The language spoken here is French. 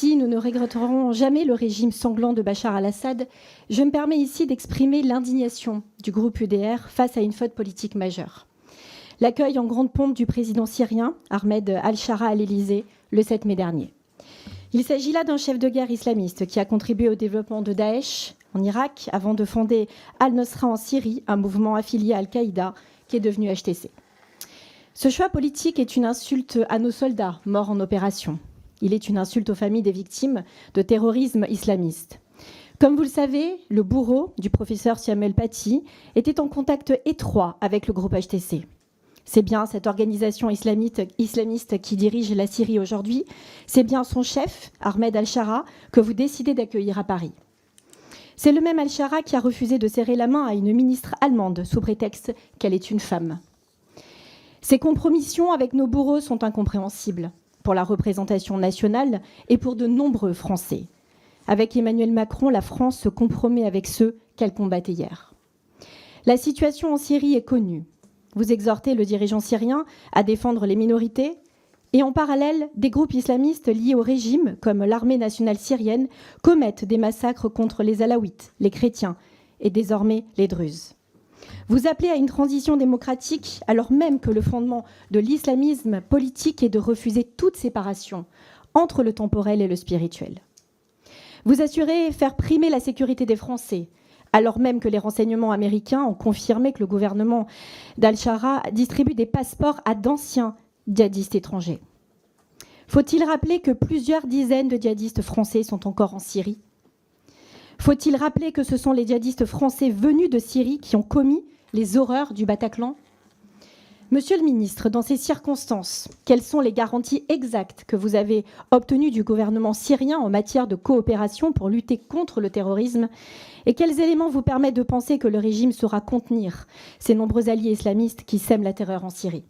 si nous ne regretterons jamais le régime sanglant de Bachar al-Assad, je me permets ici d'exprimer l'indignation du groupe UDR face à une faute politique majeure. L'accueil en grande pompe du président syrien, Ahmed al-Shara, à l'Élysée, le 7 mai dernier. Il s'agit là d'un chef de guerre islamiste qui a contribué au développement de Daesh en Irak avant de fonder Al-Nosra en Syrie, un mouvement affilié à Al-Qaïda qui est devenu HTC. Ce choix politique est une insulte à nos soldats morts en opération. Il est une insulte aux familles des victimes de terrorisme islamiste. Comme vous le savez, le bourreau du professeur Samuel Paty était en contact étroit avec le groupe HTC. C'est bien cette organisation islamiste qui dirige la Syrie aujourd'hui. C'est bien son chef, Ahmed al-Shara, que vous décidez d'accueillir à Paris. C'est le même al-Shara qui a refusé de serrer la main à une ministre allemande sous prétexte qu'elle est une femme. Ces compromissions avec nos bourreaux sont incompréhensibles pour la représentation nationale et pour de nombreux Français. Avec Emmanuel Macron, la France se compromet avec ceux qu'elle combattait hier. La situation en Syrie est connue. Vous exhortez le dirigeant syrien à défendre les minorités et en parallèle, des groupes islamistes liés au régime, comme l'armée nationale syrienne, commettent des massacres contre les alaouites, les chrétiens et désormais les druzes. Vous appelez à une transition démocratique alors même que le fondement de l'islamisme politique est de refuser toute séparation entre le temporel et le spirituel. Vous assurez faire primer la sécurité des Français, alors même que les renseignements américains ont confirmé que le gouvernement d'Al-Shara distribue des passeports à d'anciens djihadistes étrangers. Faut-il rappeler que plusieurs dizaines de djihadistes français sont encore en Syrie ? Faut-il rappeler que ce sont les djihadistes français venus de Syrie qui ont commis les horreurs du Bataclan ? Monsieur le ministre, dans ces circonstances, quelles sont les garanties exactes que vous avez obtenues du gouvernement syrien en matière de coopération pour lutter contre le terrorisme ? Et quels éléments vous permettent de penser que le régime saura contenir ces nombreux alliés islamistes qui sèment la terreur en Syrie ?